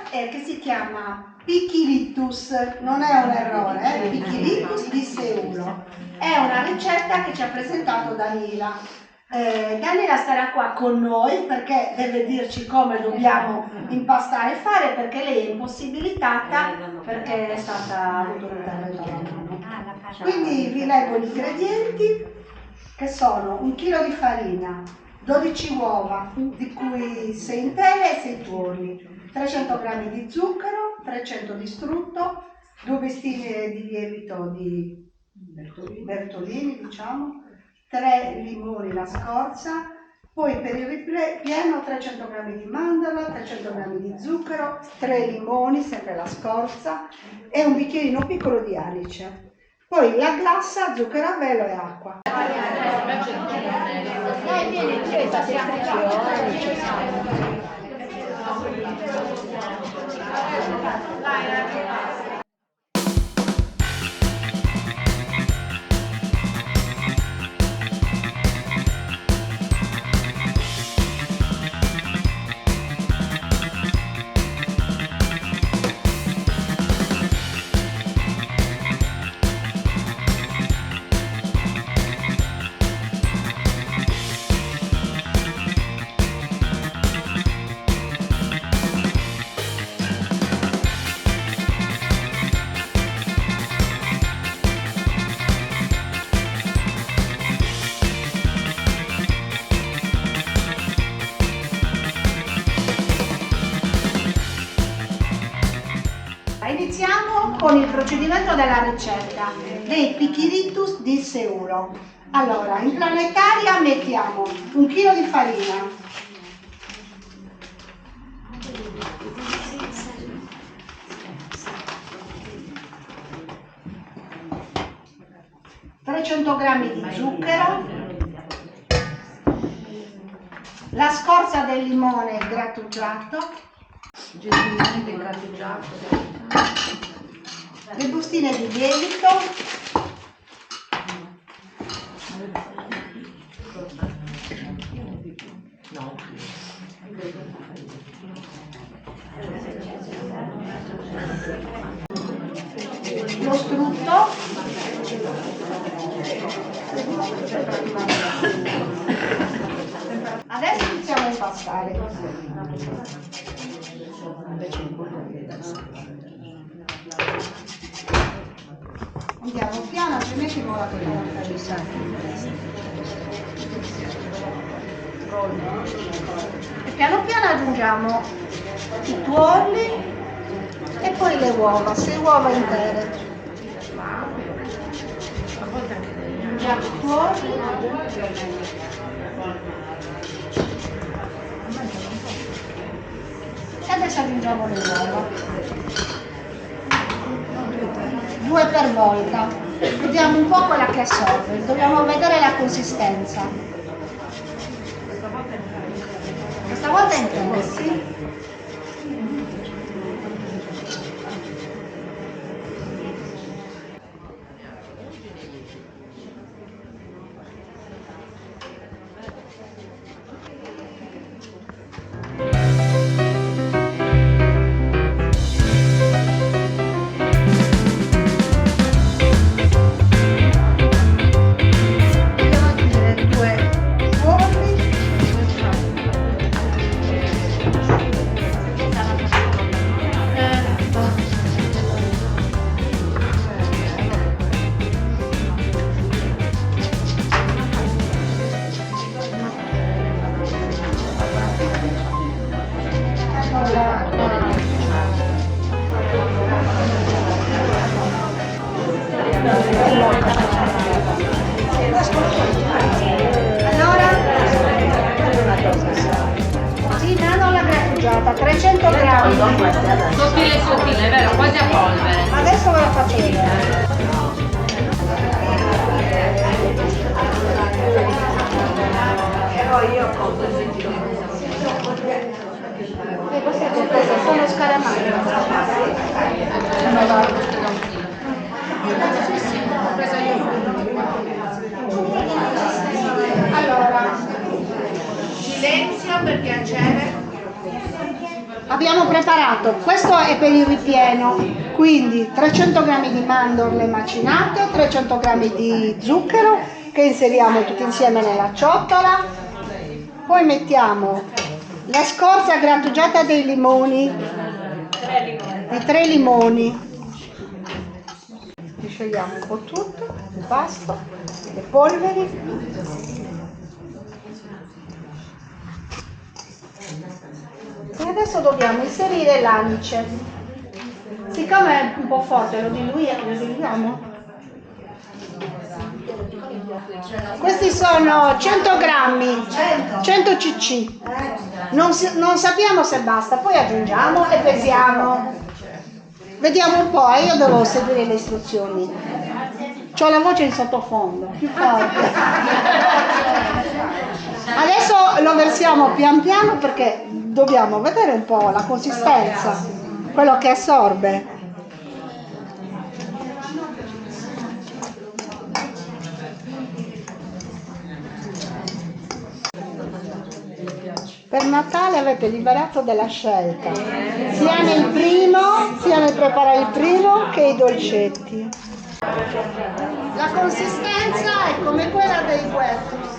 che si chiama Pichilitus, non è un errore, Pichilitus di Seulo. È una ricetta che ci ha presentato Daniela. Daniela starà qua con noi perché deve dirci come dobbiamo impastare e fare, perché lei è impossibilitata perché è stata avuto un intervento alla mano. Quindi vi leggo gli ingredienti, che sono 1 chilo di farina, 12 uova, di cui 6 intere e 6 tuorli, 300 g di zucchero, 300 di strutto, 2 bustine di lievito di Bertolini, diciamo, 3 limoni la scorza, poi per il ripieno 300 g di mandorla, 300 g di zucchero, 3 limoni, sempre la scorza, e un bicchierino piccolo di arice. Poi la glassa, zucchero a velo e acqua. Iniziamo con il procedimento della ricetta dei Pichilitus di Seulo. Allora, in planetaria mettiamo 1 chilo di farina, 300 g di zucchero, la scorza del limone grattugiato, gentilmente grattugiato, le bustine di lievito, lo strutto, adesso iniziamo a impastare. Andiamo piano, altrimenti non la togliamo e piano piano aggiungiamo i tuorli e poi le uova, 6 uova intere. Aggiungiamo i tuorli e adesso aggiungiamo le uova. 2 per volta, vediamo un po' quella che assorbe, dobbiamo vedere la consistenza. Questa volta intera, sì. Sì, non la grattugiata, 300 grammi. Sottile, sottile, vero? Quasi a polvere. Adesso ve la faccio vedere. Però io compro Queste sono scaramelle. Allora, silenzio per piacere. abbiamo preparato, questo è per il ripieno, quindi 300 g di mandorle macinate, 300 g di zucchero che inseriamo tutti insieme nella ciotola, poi mettiamo la scorza grattugiata dei limoni, i 3 limoni, sciogliamo un po' tutto, il pasto, le polveri. E adesso dobbiamo inserire l'anice. Siccome è un po' forte, lo diluiamo. Questi sono 100 grammi, 100 cc. Non sappiamo se basta, poi aggiungiamo e pesiamo. Vediamo un po', io devo seguire le istruzioni. C'ho la voce in sottofondo, più forte. Adesso lo versiamo pian piano perché dobbiamo vedere un po' la consistenza, quello che assorbe. Per Natale avete liberato della scelta, sia nel preparare il primo che i dolcetti. La consistenza è come quella dei huertos.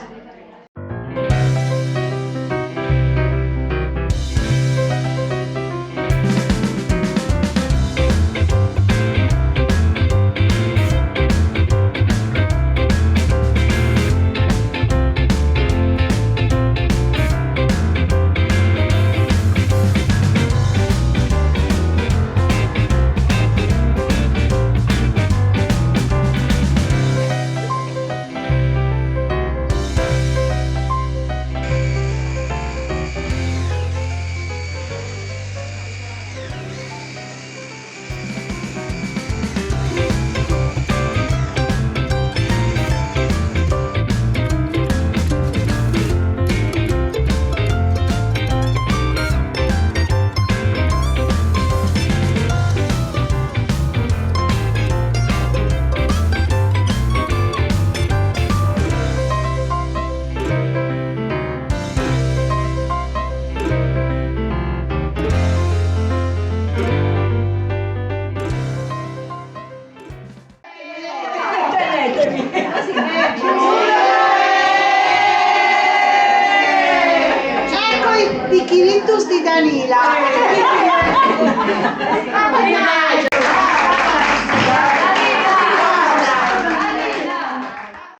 Ecco i pichiritus di Danila.